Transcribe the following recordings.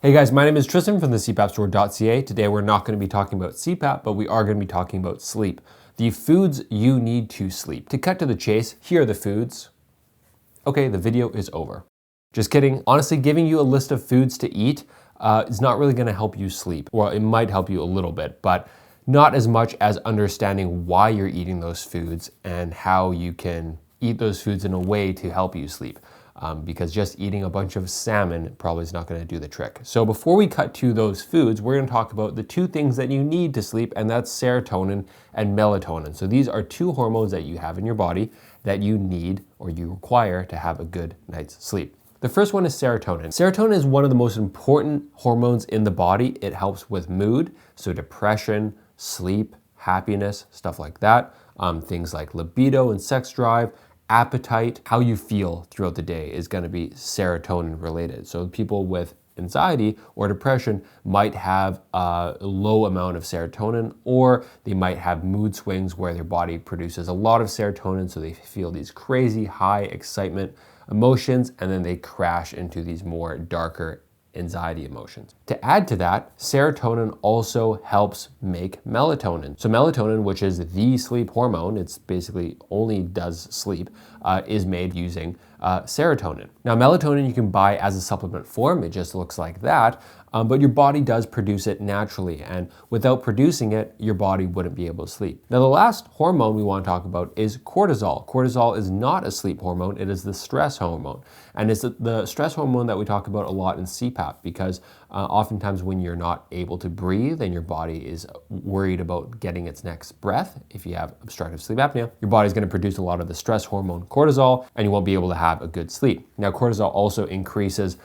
Hey guys, my name is Tristan from the CPAPstore.ca. Today we're not going to be talking about CPAP, but we are going to be talking about sleep. The foods you need to sleep. To cut to the chase, here are the foods. Okay, the video is over. Just kidding. Honestly, giving you a list of foods to eat is not really going to help you sleep. Well, it might help you a little bit, but not as much as understanding why you're eating those foods and how you can eat those foods in a way to help you sleep. Because just eating a bunch of salmon probably is not going to do the trick. So before we cut to those foods, we're going to talk about the two things that you need to sleep, and that's serotonin and melatonin. So these are two hormones that you have in your body that you need or you require to have a good night's sleep. The first one is serotonin. Serotonin is one of the most important hormones in the body. It helps with mood, so depression, sleep, happiness, stuff like that. Things like libido and sex drive, appetite, how you feel throughout the day is going to be serotonin related. So people with anxiety or depression might have a low amount of serotonin, or they might have mood swings where their body produces a lot of serotonin, so they feel these crazy high excitement emotions, and then they crash into these more darker anxiety emotions. To add to that, serotonin also helps make melatonin. So melatonin, which is the sleep hormone, it's basically only does sleep, is made using serotonin. Now melatonin you can buy as a supplement form, it just looks like that, but your body does produce it naturally, and without producing it, your body wouldn't be able to sleep. Now the last hormone we want to talk about is cortisol. Cortisol is not a sleep hormone, it is the stress hormone. And it's the stress hormone that we talk about a lot in CPAP, because oftentimes when you're not able to breathe and your body is worried about getting its next breath, if you have obstructive sleep apnea, your body's going to produce a lot of the stress hormone cortisol, and you won't be able to have a good sleep. Now cortisol also increases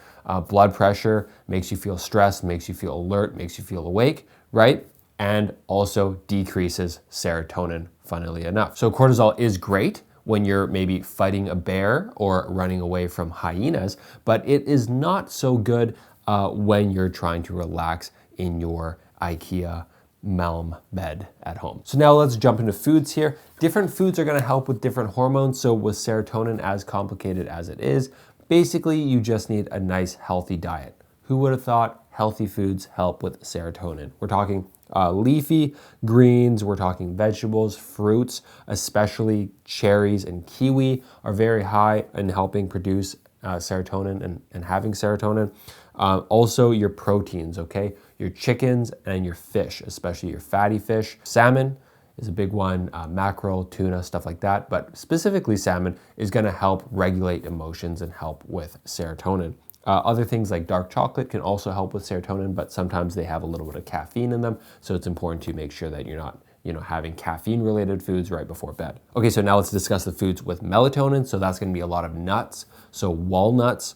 blood pressure, makes you feel stressed, makes you feel alert, makes you feel awake, right? And also decreases serotonin, funnily enough. So cortisol is great when you're maybe fighting a bear or running away from hyenas, but it is not so good when you're trying to relax in your IKEA Malm bed at home. So now let's jump into foods here. Different foods are gonna help with different hormones. So with serotonin, as complicated as it is, basically you just need a nice healthy diet. Who would have thought healthy foods help with serotonin? We're talking leafy greens, we're talking vegetables, fruits, especially cherries and kiwi are very high in helping produce serotonin and having serotonin. Also your proteins, okay? Your chickens and your fish, especially your fatty fish. Salmon is a big one, mackerel, tuna, stuff like that. But specifically salmon is gonna help regulate emotions and help with serotonin. Other things like dark chocolate can also help with serotonin, but sometimes they have a little bit of caffeine in them. So it's important to make sure that you're not having caffeine related foods right before bed. Okay, so now let's discuss the foods with melatonin. So that's gonna be a lot of nuts. So walnuts,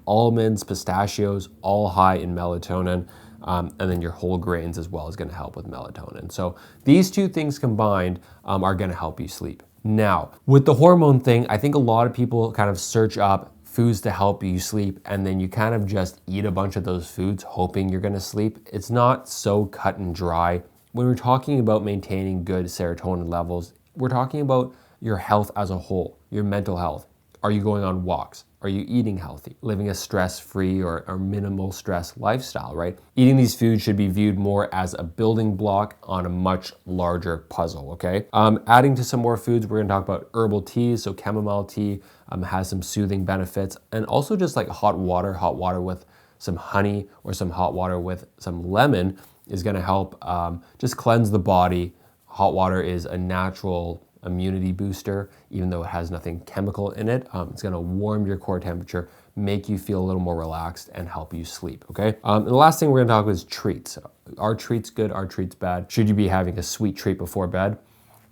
almonds, pistachios, all high in melatonin. And then your whole grains as well is gonna help with melatonin. So these two things combined are gonna help you sleep. Now, with the hormone thing, I think a lot of people kind of search up foods to help you sleep, and then you kind of just eat a bunch of those foods hoping you're gonna sleep. It's not so cut and dry. When we're talking about maintaining good serotonin levels, we're talking about your health as a whole, your mental health. Are you going on walks? Are you eating healthy? Living a stress-free or minimal stress lifestyle, right? Eating these foods should be viewed more as a building block on a much larger puzzle, okay? Adding to some more foods, we're gonna talk about herbal teas. So chamomile tea has some soothing benefits, and also just like hot water with some honey or some hot water with some lemon is gonna help just cleanse the body. Hot water is a natural immunity booster, even though it has nothing chemical in it. It's gonna warm your core temperature, make you feel a little more relaxed, and help you sleep, okay? And the last thing we're gonna talk about is treats. Are treats good, are treats bad? Should you be having a sweet treat before bed?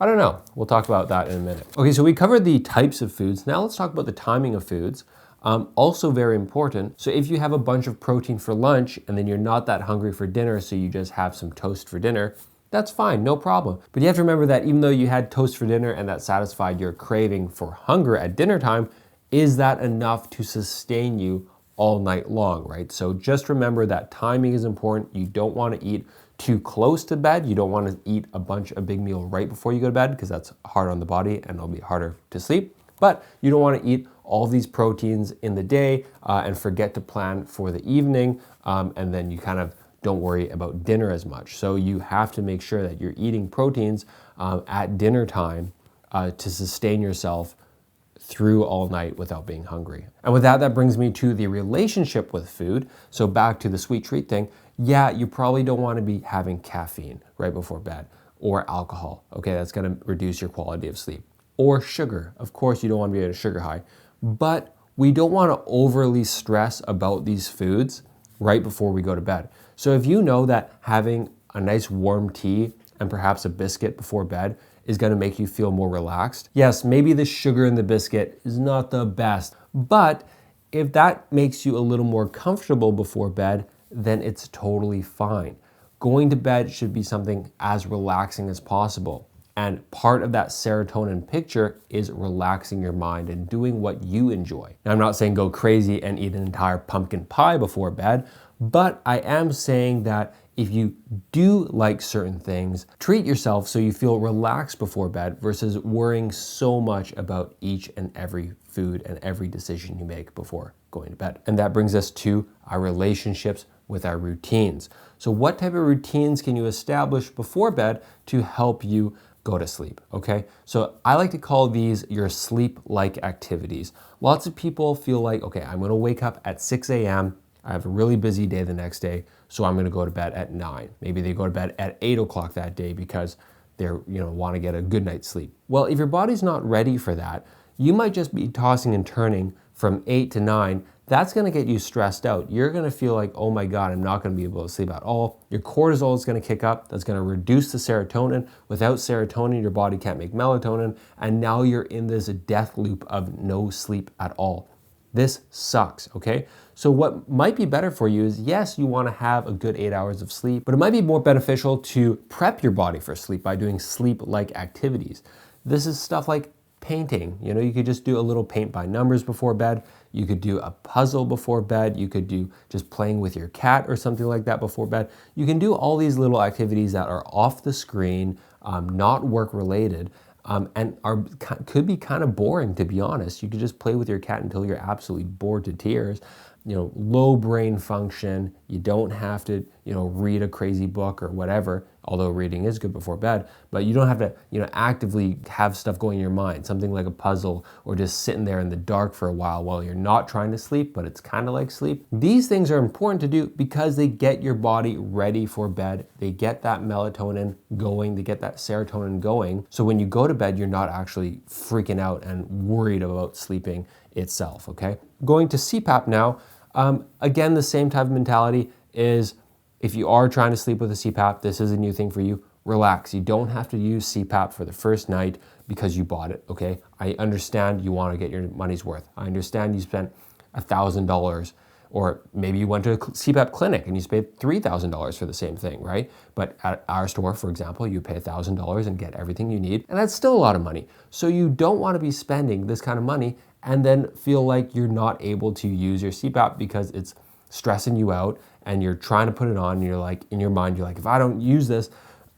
I don't know, we'll talk about that in a minute. Okay, so we covered the types of foods. Now let's talk about the timing of foods. Also very important. So if you have a bunch of protein for lunch and then you're not that hungry for dinner, so you just have some toast for dinner, that's fine, no problem. But you have to remember that even though you had toast for dinner and that satisfied your craving for hunger at dinner time, is that enough to sustain you all night long, right? So just remember that timing is important. You don't want to eat too close to bed. You don't want to eat a big meal right before you go to bed, because that's hard on the body and it'll be harder to sleep. But you don't want to eat all these proteins in the day and forget to plan for the evening, and then you kind of don't worry about dinner as much. So you have to make sure that you're eating proteins at dinner time to sustain yourself through all night without being hungry. And with that, that brings me to the relationship with food. So back to the sweet treat thing. Yeah, you probably don't want to be having caffeine right before bed, or alcohol. Okay, that's going to reduce your quality of sleep. Or sugar. Of course, you don't want to be at a sugar high. But we don't want to overly stress about these foods right before we go to bed. So if you know that having a nice warm tea and perhaps a biscuit before bed is going to make you feel more relaxed, yes, maybe the sugar in the biscuit is not the best, but if that makes you a little more comfortable before bed, then it's totally fine. Going to bed should be something as relaxing as possible. And part of that serotonin picture is relaxing your mind and doing what you enjoy. Now, I'm not saying go crazy and eat an entire pumpkin pie before bed, but I am saying that if you do like certain things, treat yourself so you feel relaxed before bed versus worrying so much about each and every food and every decision you make before going to bed. And that brings us to our relationships with our routines. So what type of routines can you establish before bed to help you go to sleep, okay? So I like to call these your sleep-like activities. Lots of people feel like, okay, I'm gonna wake up at 6 a.m., I have a really busy day the next day, so I'm gonna go to bed at 9. Maybe they go to bed at 8 o'clock that day because they're, wanna get a good night's sleep. Well, if your body's not ready for that, you might just be tossing and turning from 8 to 9. That's gonna get you stressed out. You're gonna feel like, oh my God, I'm not gonna be able to sleep at all. Your cortisol is gonna kick up. That's gonna reduce the serotonin. Without serotonin, your body can't make melatonin. And now you're in this death loop of no sleep at all. This sucks, okay? So what might be better for you is, yes, you wanna have a good 8 hours of sleep, but it might be more beneficial to prep your body for sleep by doing sleep-like activities. This is stuff like painting. You could just do a little paint by numbers before bed. You could do a puzzle before bed. You could do just playing with your cat or something like that before bed. You can do all these little activities that are off the screen, not work related, and could be kind of boring, to be honest. You could just play with your cat until you're absolutely bored to tears. Low brain function. You don't have to, read a crazy book or whatever, although reading is good before bed, but you don't have to, actively have stuff going in your mind, something like a puzzle or just sitting there in the dark for a while you're not trying to sleep, but it's kind of like sleep. These things are important to do because they get your body ready for bed. They get that melatonin going, they get that serotonin going. So when you go to bed, you're not actually freaking out and worried about sleeping itself, okay? Going to CPAP now, again, the same type of mentality is if you are trying to sleep with a CPAP, this is a new thing for you, relax. You don't have to use CPAP for the first night because you bought it, okay? I understand you want to get your money's worth. I understand you spent $1,000, or maybe you went to a CPAP clinic and you paid $3,000 for the same thing, right? But at our store, for example, you pay $1,000 and get everything you need, and that's still a lot of money. So you don't want to be spending this kind of money and then feel like you're not able to use your CPAP because it's stressing you out and you're trying to put it on and you're like, in your mind, you're like, if I don't use this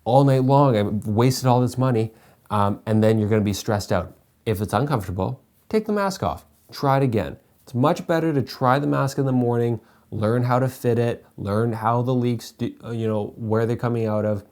all night long, I've wasted all this money, and then you're gonna be stressed out. If it's uncomfortable, take the mask off, try it again. It's much better to try the mask in the morning, learn how to fit it, learn how the leaks, where they're coming out of,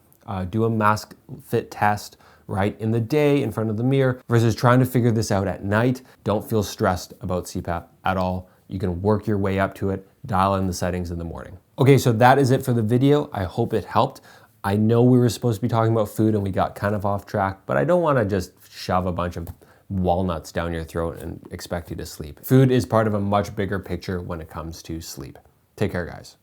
do a mask fit test, right, in the day in front of the mirror versus trying to figure this out at night. Don't feel stressed about CPAP at all. You can work your way up to it, dial in the settings in the morning. Okay, so that is it for the video. I hope it helped. I know we were supposed to be talking about food and we got kind of off track, but I don't want to just shove a bunch of walnuts down your throat and expect you to sleep. Food is part of a much bigger picture when it comes to sleep. Take care, guys.